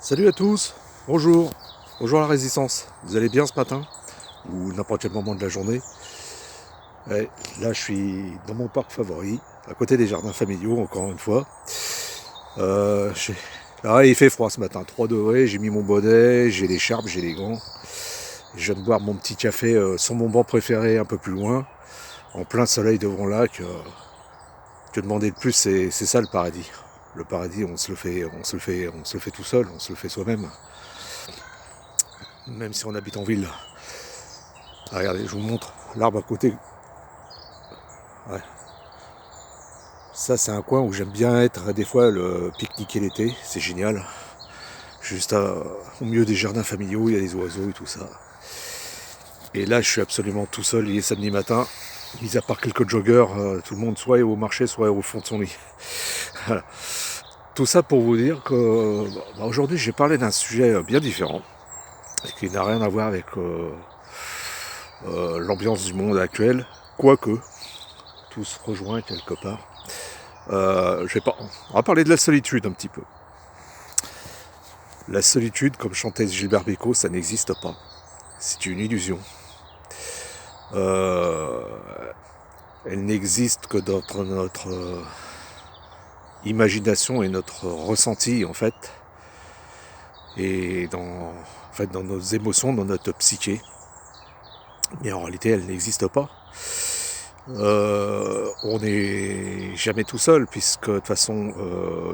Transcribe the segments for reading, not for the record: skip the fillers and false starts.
Salut à tous, bonjour, bonjour à la Résistance. Vous allez bien ce matin ou n'importe quel moment de la journée? Ouais, là je suis dans mon parc favori, à côté des jardins familiaux encore une fois. Euh, j'ai- Ah, il fait froid ce matin, 3 degrés, j'ai mis mon bonnet, j'ai l'écharpe, j'ai les gants. Je viens de boire mon petit café sur mon banc préféré un peu plus loin, en plein soleil devant le lac. Que demander de plus, c'est ça le paradis. Le paradis, on se le fait tout seul, on se le fait soi-même, même si on habite en ville. Ah, regardez, je vous montre l'arbre à côté. Ouais. Ça, c'est un coin où j'aime bien être des fois le pique-niquer l'été. C'est génial. Juste au milieu des jardins familiaux, il y a des oiseaux et tout ça. Et là, je suis absolument tout seul. Il est samedi matin. Mis à part quelques joggers, tout le monde soit est au marché, soit est au fond de son lit. Voilà. Tout ça pour vous dire que aujourd'hui, j'ai parlé d'un sujet bien différent, qui n'a rien à voir avec l'ambiance du monde actuel, quoique tout se rejoint quelque part. On va parler de la solitude un petit peu. La solitude, comme chantait Gilbert Bécaud, ça n'existe pas. C'est une illusion. Euh, Elle n'existe que dans notre imagination et notre ressenti, en fait, et dans nos émotions, dans notre psyché. Mais en réalité, elle n'existe pas. On n'est jamais tout seul, puisque de toute façon,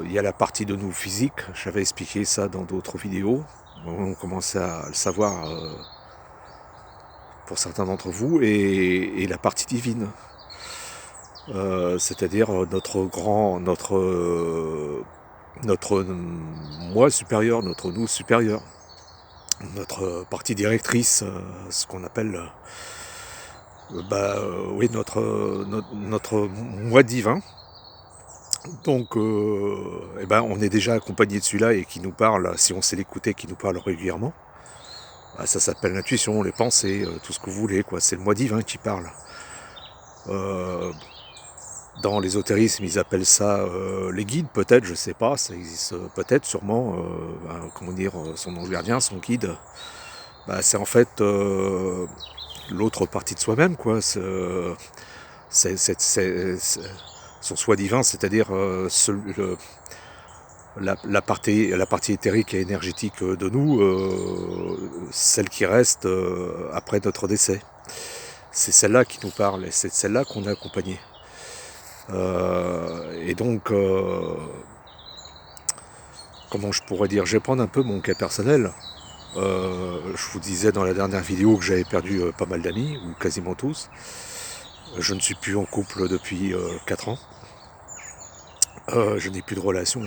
il y a la partie de nous physique. J'avais expliqué ça dans d'autres vidéos. On commençait à le savoir pour certains d'entre vous, et la partie divine. C'est-à-dire notre moi supérieur, notre nous supérieur, notre partie directrice, ce qu'on appelle oui, notre moi divin. Donc on est déjà accompagné de celui-là et qui nous parle, si on sait l'écouter, qui nous parle régulièrement. Ça s'appelle l'intuition, les pensées, tout ce que vous voulez, quoi. C'est le moi divin qui parle. Euh, Dans l'ésotérisme, ils appellent ça les guides, peut-être, je sais pas, ça existe peut-être, sûrement. Comment dire, son ange gardien, son guide, c'est en fait l'autre partie de soi-même, quoi. C'est son soi divin, c'est-à-dire la partie éthérique et énergétique de nous, celle qui reste après notre décès. C'est celle-là qui nous parle et c'est celle-là qu'on a accompagnée. Et donc, comment je pourrais dire, je vais prendre un peu mon cas personnel. Je vous disais dans la dernière vidéo que j'avais perdu pas mal d'amis, ou quasiment tous. Je ne suis plus en couple depuis 4 ans. Je n'ai plus de relations,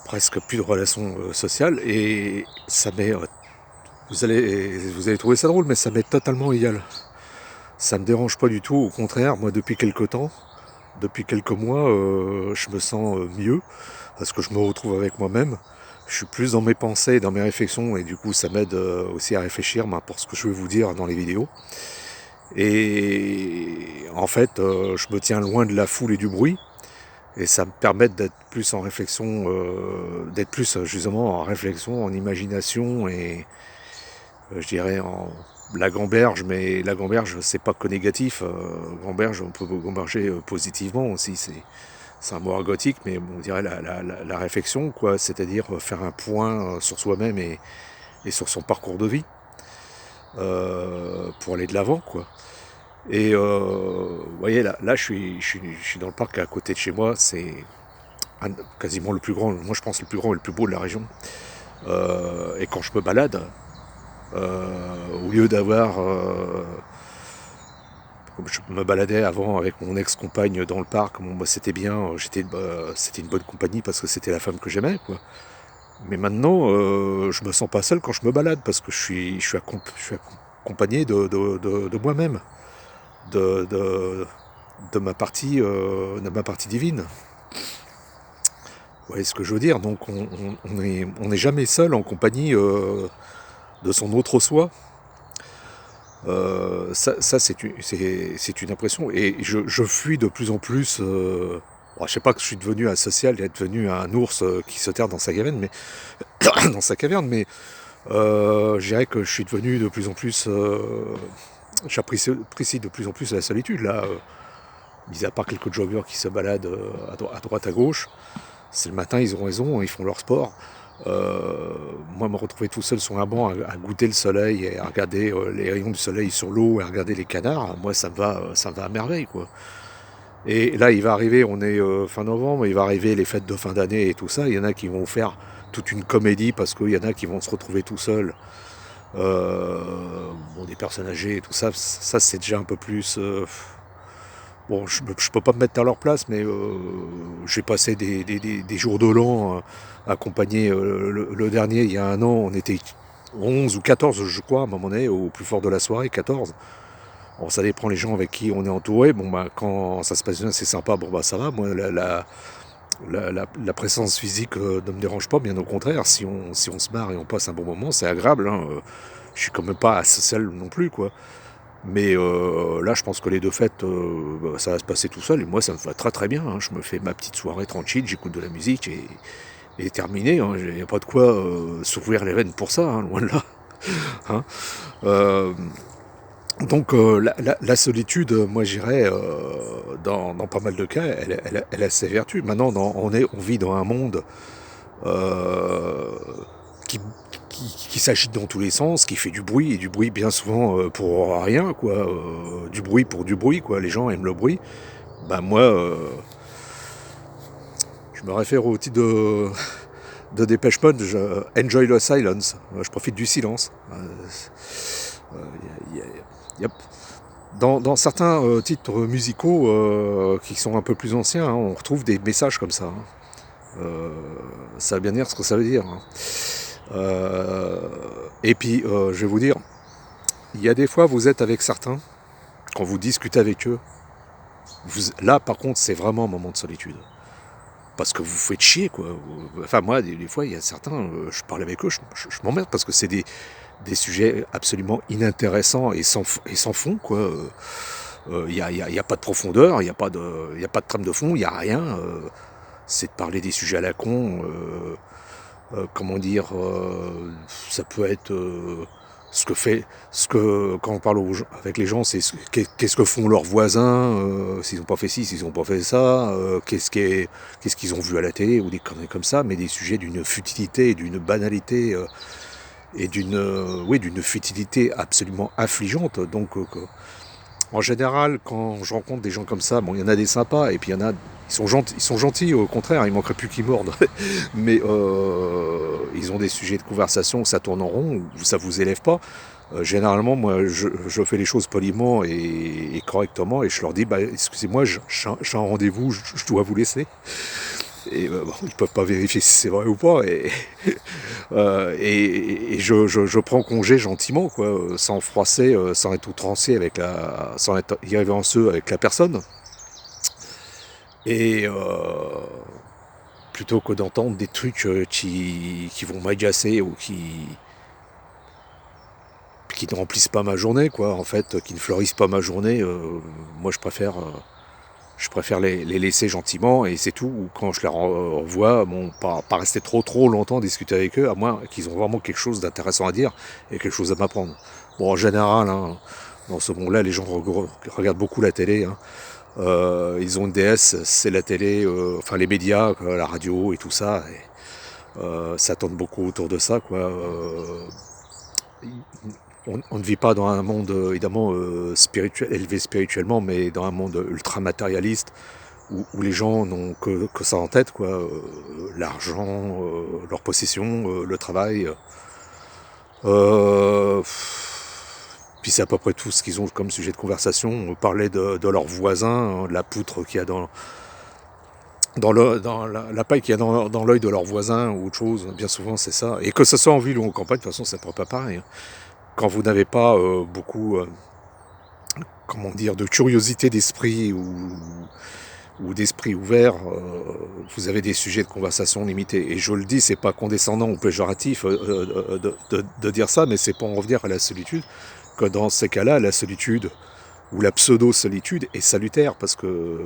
presque plus de relations sociales, et ça m'est, vous allez trouver ça drôle, mais ça m'est totalement égal. Ça me dérange pas du tout, au contraire, moi depuis quelques temps, depuis quelques mois, je me sens mieux, parce que je me retrouve avec moi-même. Je suis plus dans mes pensées, dans mes réflexions, et du coup ça m'aide aussi à réfléchir pour ce que je vais vous dire dans les vidéos. Et en fait, je me tiens loin de la foule et du bruit, et ça me permet d'être plus en réflexion, d'être plus justement en réflexion, en imagination, et je dirais en la gamberge, mais la gamberge c'est pas que négatif. Gamberge, on peut gamberger positivement aussi, c'est un mot argotique, mais on dirait la réflexion, quoi, c'est-à-dire faire un point sur soi-même et sur son parcours de vie, pour aller de l'avant, quoi. Et vous voyez, là je suis dans le parc à côté de chez moi, c'est quasiment le plus grand, moi je pense le plus grand et le plus beau de la région. Et quand je me balade, au lieu d'avoir, comme je me baladais avant avec mon ex-compagne dans le parc, c'était bien, c'était une bonne compagnie parce que c'était la femme que j'aimais, quoi. Mais maintenant, je me sens pas seul quand je me balade parce que je suis accompagné de moi-même, de, de ma partie divine. Vous voyez ce que je veux dire? Donc on est jamais seul en compagnie de son autre soi. Ça c'est une impression. Et je fuis de plus en plus. Je sais pas que je suis devenu asocial et devenu un ours qui se terre dans sa gamelle, mais dans sa caverne, mais je dirais que je suis devenu de plus en plus... j'apprécie de plus en plus la solitude, là. Mis à part quelques joggeurs qui se baladent à droite, à gauche, c'est le matin, ils ont raison, ils font leur sport. Moi, me retrouver tout seul sur un banc à goûter le soleil et à regarder les rayons du soleil sur l'eau et à regarder les canards, moi, ça me va à merveille, quoi. Et là, il va arriver, on est fin novembre, il va arriver les fêtes de fin d'année et tout ça. Il y en a qui vont faire toute une comédie parce qu'il y en a qui vont se retrouver tout seuls. Bon, des personnes âgées et tout ça, ça c'est déjà un peu plus... bon, je peux pas me mettre à leur place, mais j'ai passé des jours de l'an accompagné. Le dernier, il y a un an, on était 11 ou 14, je crois, à un moment donné, au plus fort de la soirée, 14. Bon, ça dépend les gens avec qui on est entouré. Bon, bah, quand ça se passe bien, c'est sympa, bon, bah, ça va. Moi, la présence physique ne me dérange pas, bien au contraire. Si on se marre et on passe un bon moment, c'est agréable. Hein. Je suis quand même pas asocial non plus, quoi. Mais là, je pense que les deux fêtes, bah, ça va se passer tout seul. Et moi, ça me va très très bien. Hein. Je me fais ma petite soirée tranquille, j'écoute de la musique et terminé. Hein. Il n'y a pas de quoi s'ouvrir les veines pour ça, hein, loin de là. Hein. Euh, donc la solitude, moi j'irais, dans pas mal de cas, elle a ses vertus. Maintenant, on vit dans un monde euh, qui, qui s'agite dans tous les sens, qui fait du bruit, et du bruit bien souvent pour rien, quoi. Du bruit pour du bruit, quoi. Les gens aiment le bruit. Ben moi, je me réfère au titre de Depeche Mode, Enjoy the Silence. Je profite du silence. Y a- dans certains titres musicaux qui sont un peu plus anciens, hein, on retrouve des messages comme ça. Hein. Ça veut bien dire ce que ça veut dire. Hein. Et puis, je vais vous dire, il y a des fois, vous êtes avec certains, quand vous discutez avec eux, là, par contre, c'est vraiment un moment de solitude. Parce que vous faites chier, quoi. Enfin, moi, des fois, il y a certains, je parle avec eux, je m'emmerde parce que c'est des sujets absolument inintéressants et sans fond, quoi. Il y a pas de profondeur, il n'y a pas de trame de fond, il n'y a rien. C'est de parler des sujets à la con. Comment dire, ça peut être quand on parle avec les gens, c'est qu'est-ce que font leurs voisins, s'ils n'ont pas fait ci, s'ils n'ont pas fait ça, qu'est-ce qu'ils ont vu à la télé, ou des conneries comme ça, mais des sujets d'une futilité et d'une banalité et d'une futilité absolument affligeante. Donc, en général, quand je rencontre des gens comme ça, bon, il y en a des sympas, et puis il y en a, ils sont gentils, au contraire, il manquerait plus qu'ils mordent. Mais ils ont des sujets de conversation où ça tourne en rond, où ça vous élève pas. Généralement, moi, je fais les choses poliment et correctement, et je leur dis, bah, excusez-moi, j'ai un rendez-vous, je dois vous laisser. Et bon, ils peuvent pas vérifier si c'est vrai ou pas. Et je prends congé gentiment, quoi, sans froisser, sans être outrancier sans être irrévérencieux avec la personne. Et plutôt que d'entendre des trucs qui vont m'agacer ou qui ne remplissent pas ma journée, quoi, en fait, qui ne fleurissent pas ma journée, moi je préfère les laisser gentiment et c'est tout. Ou quand je les revois, bon, pas rester trop longtemps discuter avec eux, à moins qu'ils ont vraiment quelque chose d'intéressant à dire et quelque chose à m'apprendre. Bon, en général, hein, dans ce monde-là, les gens regardent beaucoup la télé. Hein. Ils ont une DS, c'est la télé, enfin les médias, quoi, la radio et tout ça. Et, ça tourne beaucoup autour de ça, quoi. On ne vit pas dans un monde évidemment spirituel, élevé spirituellement, mais dans un monde ultra matérialiste où les gens n'ont que ça en tête, quoi. L'argent, leur possession, le travail. Euh, Puis c'est à peu près tout ce qu'ils ont comme sujet de conversation. On parlait de leurs voisins, de la poutre qu'il y a dans la paille qu'il y a dans l'œil de leurs voisins ou autre chose. Bien souvent, c'est ça. Et que ce soit en ville ou en campagne, de toute façon, c'est pas pareil. Hein. Quand vous n'avez pas beaucoup, comment dire, de curiosité d'esprit ou d'esprit ouvert, vous avez des sujets de conversation limités. Et je le dis, c'est pas condescendant ou péjoratif de dire ça, mais c'est pour en revenir à la solitude, que dans ces cas-là, la solitude ou la pseudo-solitude est salutaire, parce que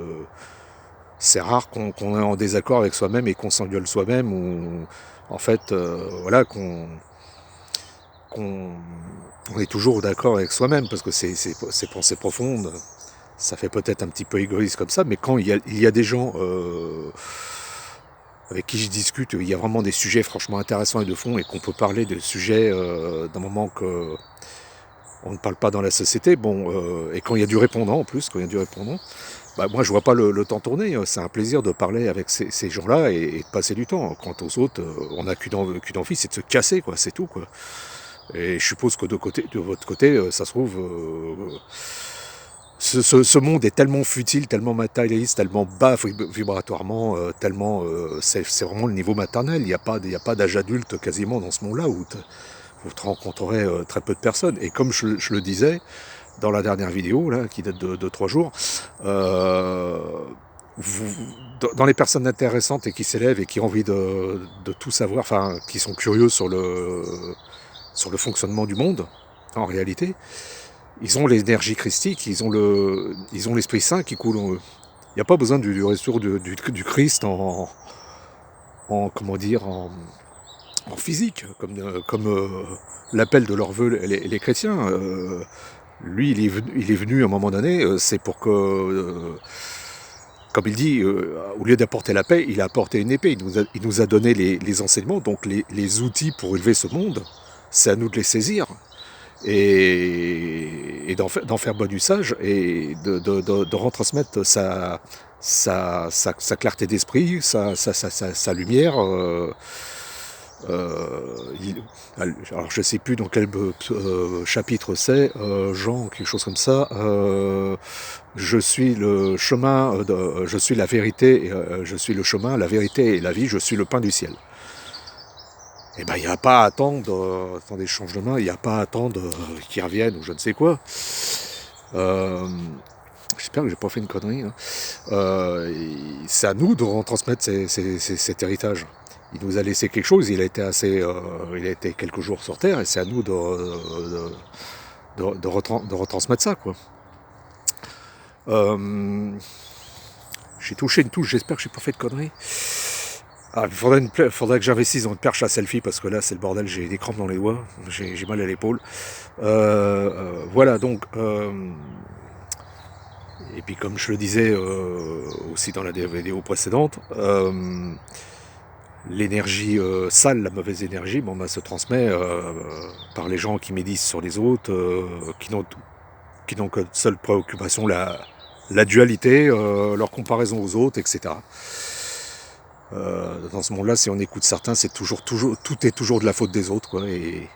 C'est rare qu'on est en désaccord avec soi-même et qu'on s'engueule soi-même, ou en fait, voilà, qu'on on est toujours d'accord avec soi-même, parce que ces pensées profondes, ça fait peut-être un petit peu égoïste comme ça, mais quand il y a des gens avec qui je discute, il y a vraiment des sujets franchement intéressants et de fond, et qu'on peut parler de sujets d'un moment que on ne parle pas dans la société, bon, et quand il y a du répondant en plus, quand il y a du répondant, bah moi je vois pas le temps tourner, c'est un plaisir de parler avec ces gens-là et de passer du temps. Quant aux autres, on n'a qu'une envie, c'est de se casser, quoi, c'est tout, quoi. Et je suppose que de votre côté, ça se trouve, ce monde est tellement futile, tellement matérialiste, tellement bas vibratoirement, tellement c'est vraiment le niveau maternel. Il y a pas d'âge adulte quasiment dans ce monde-là où vous te rencontrerez très peu de personnes. Et comme je le disais dans la dernière vidéo là, qui date de 3 jours, euh, vous, dans les personnes intéressantes et qui s'élèvent et qui ont envie de tout savoir, enfin qui sont curieux sur le fonctionnement du monde, en réalité, ils ont l'énergie christique, ils ont l'Esprit Saint qui coule en eux. Il n'y a pas besoin du retour du Christ comment dire, en physique, comme l'appel de leur vœu les chrétiens. Lui, il est venu à un moment donné, c'est pour que, comme il dit, au lieu d'apporter la paix, il a apporté une épée. Il nous a donné les enseignements, donc les outils pour élever ce monde. C'est à nous de les saisir et d'en faire bon usage et de retransmettre sa clarté d'esprit, sa lumière. Il, alors je sais plus dans quel chapitre c'est, Jean, quelque chose comme ça. Je suis le chemin, je suis la vérité, je suis le chemin, la vérité et la vie, je suis le pain du ciel. Et ben il n'y a pas à attendre, dans des changes de main, il n'y a pas à attendre qu'ils reviennent ou je ne sais quoi. J'espère que j'ai pas fait une connerie. Hein. C'est à nous de retransmettre cet héritage. Il nous a laissé quelque chose, il a été quelques jours sur Terre, et c'est à nous de retransmettre ça, quoi. J'ai touché une touche, j'espère que j'ai pas fait de conneries. Ah, faudrait que j'investisse dans une perche à selfie, parce que là c'est le bordel, j'ai des crampes dans les doigts, j'ai mal à l'épaule. Voilà, donc... et puis comme je le disais aussi dans la vidéo précédente, l'énergie sale, la mauvaise énergie, bon, bah, se transmet par les gens qui médisent sur les autres, qui n'ont que seule préoccupation la dualité, leur comparaison aux autres, etc. Dans ce monde-là, si on écoute certains, c'est tout est toujours de la faute des autres, quoi. Et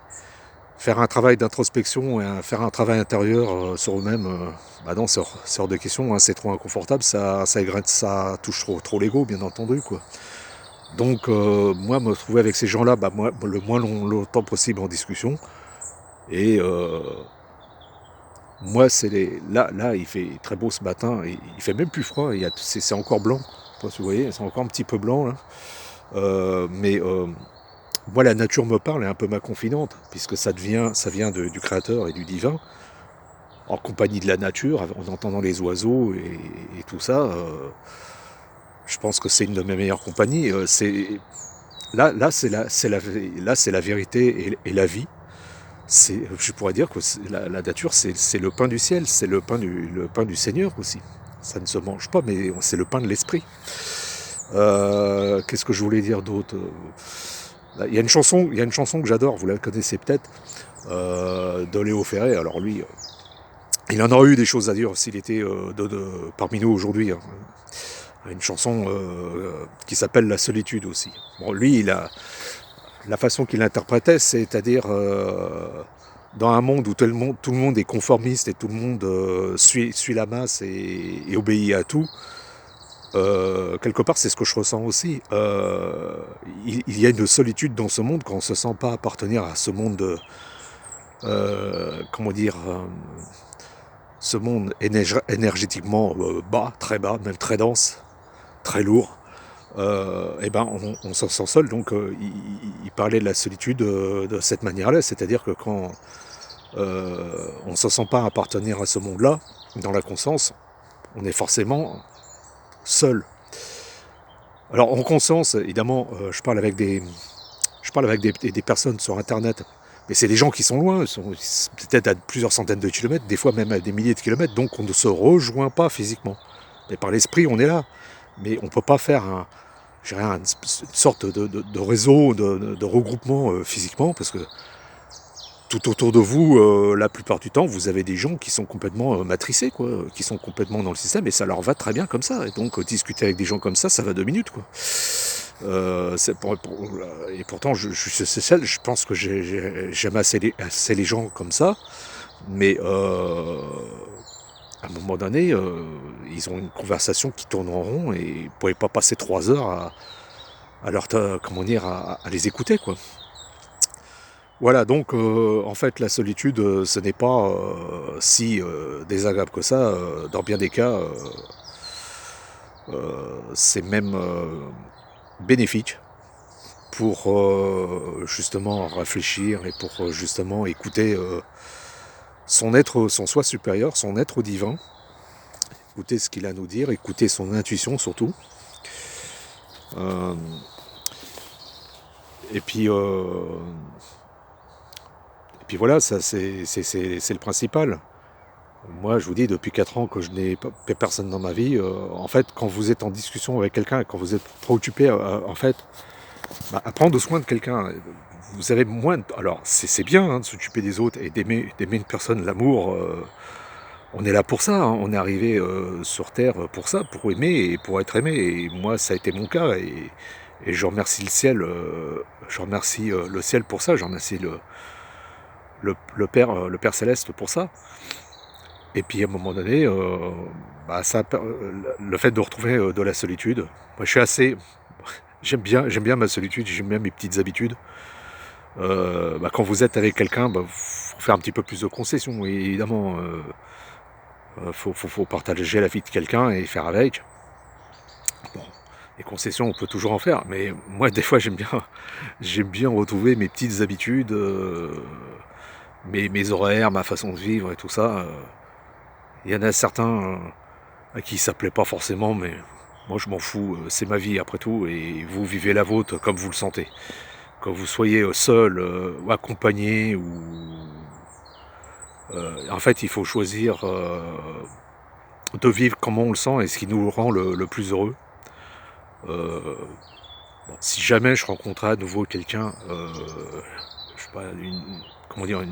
faire un travail d'introspection et faire un travail intérieur sur eux-mêmes, bah non, c'est hors de question, hein, c'est trop inconfortable, ça touche trop l'ego, bien entendu, quoi. Donc moi, me trouver avec ces gens-là, bah, moi, le moins longtemps possible en discussion. Et moi, là, il fait très beau ce matin, il fait même plus froid, c'est encore blanc. Je sais pas si vous voyez, c'est encore un petit peu blanc là. Mais moi, la nature me parle, est un peu ma confidente, puisque ça vient du Créateur et du Divin, en compagnie de la nature, en entendant les oiseaux et tout ça. Je pense que c'est une de mes meilleures compagnies. Là, c'est la vérité et la vie. Je pourrais dire que la nature, c'est le pain du ciel, c'est le pain du Seigneur aussi. Ça ne se mange pas, mais c'est le pain de l'esprit. Qu'est-ce que je voulais dire d'autre? Il y a une chanson que j'adore, vous la connaissez peut-être, de Léo Ferré. Alors lui, il en aurait eu des choses à dire s'il était parmi nous aujourd'hui. Hein. Une chanson qui s'appelle La solitude aussi. Bon, lui, la façon qu'il l'interprétait, c'est-à-dire dans un monde où tout le monde est conformiste et tout le monde suit la masse et obéit à tout, quelque part c'est ce que je ressens aussi. Il y a une solitude dans ce monde quand on ne se sent pas appartenir à ce monde, comment dire, ce monde énergétiquement bas, même très dense, très lourd. Et ben on s'en sent seul, donc il parlait de la solitude de cette manière-là, c'est-à-dire que quand on ne se sent pas appartenir à ce monde-là, dans la conscience, on est forcément seul. Alors en conscience, évidemment, je parle avec des personnes sur Internet, mais c'est des gens qui sont loin, ils sont peut-être à plusieurs centaines de kilomètres, des fois même à des milliers de kilomètres, donc on ne se rejoint pas physiquement. Mais par l'esprit, on est là. Mais on ne peut pas faire une sorte de réseau, de regroupement physiquement, parce que tout autour de vous, la plupart du temps, vous avez des gens qui sont complètement matricés, quoi, qui sont complètement dans le système, et ça leur va très bien comme ça. Et donc, discuter avec des gens comme ça va 2 minutes, quoi. Et pourtant, je suis social, je pense que j'aime assez les gens comme ça, mais à un moment donné, ils ont une conversation qui tourne en rond, et ils ne pouvaient pas passer 3 heures comment dire, à les écouter, quoi. Voilà, donc en fait, la solitude, ce n'est pas si désagréable que ça. Dans bien des cas, c'est même bénéfique pour justement réfléchir et pour justement écouter son soi supérieur, son être divin, écouter ce qu'il a à nous dire, écouter son intuition surtout. Euh, et puis voilà, ça c'est le principal. Moi, je vous dis, depuis 4 ans que je n'ai pas personne dans ma vie, en fait, quand vous êtes en discussion avec quelqu'un, quand vous êtes préoccupé, en fait, à prendre soin de quelqu'un, vous avez moins... Alors, c'est bien hein, de s'occuper des autres et d'aimer une personne, l'amour, on est là pour ça, hein, on est arrivé sur Terre pour ça, pour aimer et pour être aimé. Et moi, ça a été mon cas, et je remercie le ciel, je remercie le ciel pour ça, je remercie le Père Céleste pour ça. Et puis à un moment donné, le fait de retrouver de la solitude, moi je suis assez, j'aime bien ma solitude, j'aime bien mes petites habitudes. Quand vous êtes avec quelqu'un, faut faire un petit peu plus de concessions, et évidemment. Faut partager la vie de quelqu'un et faire avec. Bon, les concessions, on peut toujours en faire, mais moi, des fois, j'aime bien retrouver mes petites habitudes, mes horaires, ma façon de vivre et tout ça. Il y en a certains à qui ça plaît pas forcément, mais moi je m'en fous, c'est ma vie après tout, et vous vivez la vôtre comme vous le sentez. Que vous soyez seul ou accompagné, ou en fait il faut choisir de vivre comme on le sent et ce qui nous rend le plus heureux. Bon, si jamais je rencontrais à nouveau quelqu'un, je sais pas, comment dire,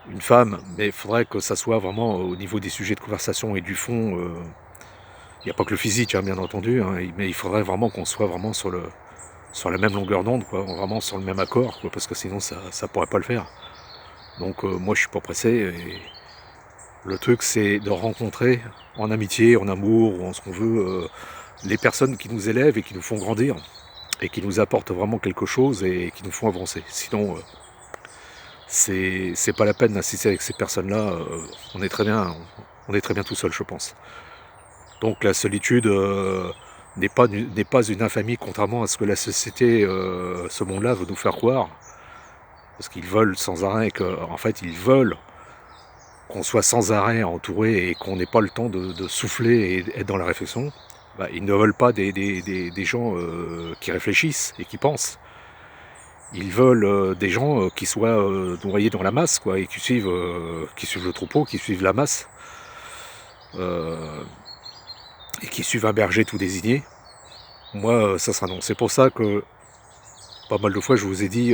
une femme, mais il faudrait que ça soit vraiment au niveau des sujets de conversation et du fond. Il n'y a pas que le physique, hein, bien entendu, hein, mais il faudrait vraiment qu'on soit vraiment sur la même longueur d'onde, quoi, vraiment sur le même accord, quoi, parce que sinon ça pourrait pas le faire. Donc moi je suis pas pressé, et le truc c'est de rencontrer en amitié, en amour, ou en ce qu'on veut, les personnes qui nous élèvent et qui nous font grandir, et qui nous apportent vraiment quelque chose et qui nous font avancer. Sinon, c'est pas la peine d'insister avec ces personnes-là. On est très bien tout seul, je pense. Donc la solitude n'est pas une infamie, contrairement à ce que la société, ce monde-là, veut nous faire croire. Parce qu'ils veulent sans arrêt en fait, ils veulent qu'on soit sans arrêt entouré et qu'on n'ait pas le temps de souffler et être dans la réflexion. Ils ne veulent pas des gens qui réfléchissent et qui pensent. Ils veulent des gens qui soient noyés dans la masse, quoi, et qui suivent le troupeau, qui suivent la masse, euh, et qui suivent un berger tout désigné. Moi, ça sera non. C'est pour ça que pas mal de fois je vous ai dit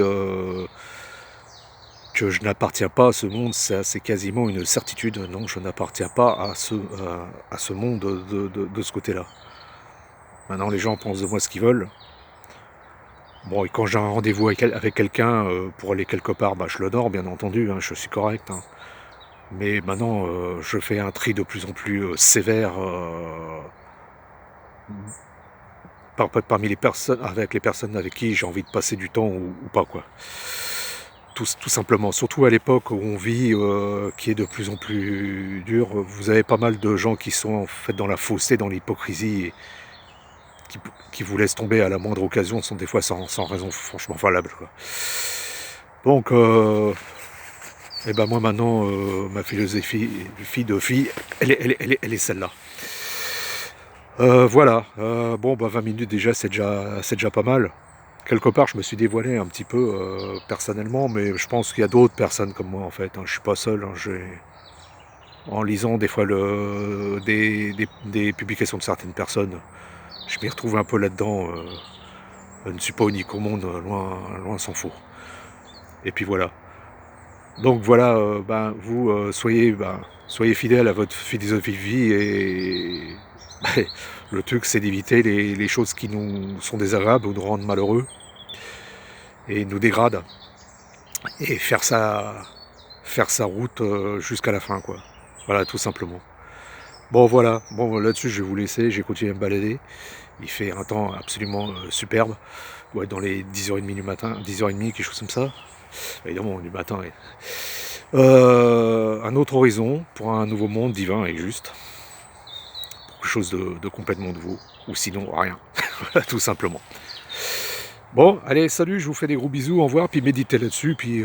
que je n'appartiens pas à ce monde. C'est quasiment une certitude. Non, je n'appartiens pas à ce monde de ce côté-là. Maintenant, les gens pensent de moi ce qu'ils veulent. Bon, et quand j'ai un rendez-vous avec quelqu'un pour aller quelque part, je l'honore, bien entendu, hein, je suis correct. Hein. Mais maintenant, je fais un tri de plus en plus sévère parmi les personnes, avec les personnes avec qui j'ai envie de passer du temps ou pas, quoi. Tout simplement. Surtout à l'époque où on vit, qui est de plus en plus dur. Vous avez pas mal de gens qui sont en fait dans la fausseté, dans l'hypocrisie, et qui vous laissent tomber à la moindre occasion, sont des fois sans raison franchement valable, quoi. Donc, moi maintenant, ma philosophie de fille, elle est celle-là. Voilà, bon, bah 20 minutes déjà, c'est déjà pas mal. Quelque part, je me suis dévoilé un petit peu personnellement, mais je pense qu'il y a d'autres personnes comme moi en fait, hein. Je suis pas seul, hein. En lisant des fois des publications de certaines personnes, je m'y retrouve un peu là-dedans. Je ne suis pas unique au monde, loin, loin s'en faut. Et puis voilà. Donc voilà, ben, vous, soyez fidèle à votre philosophie de vie et le truc c'est d'éviter les choses qui nous sont désagréables ou nous rendent malheureux et nous dégradent et faire sa route jusqu'à la fin quoi. Voilà, tout simplement. Bon voilà, bon là-dessus je vais vous laisser, j'ai continué à me balader. Il fait un temps absolument superbe. Ouais, dans les 10h30 du matin, 10h30, quelque chose comme ça. Évidemment, du matin. Ouais. Un autre horizon pour un nouveau monde divin et juste. Pour quelque chose de complètement nouveau. Ou sinon, rien. Tout simplement. Bon, allez, salut, je vous fais des gros bisous, au revoir, puis méditez là-dessus, puis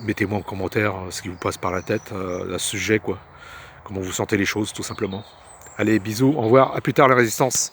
mettez-moi en commentaire ce qui vous passe par la tête à ce sujet, quoi. Comment vous sentez les choses, tout simplement. Allez, bisous, au revoir, à plus tard la résistance.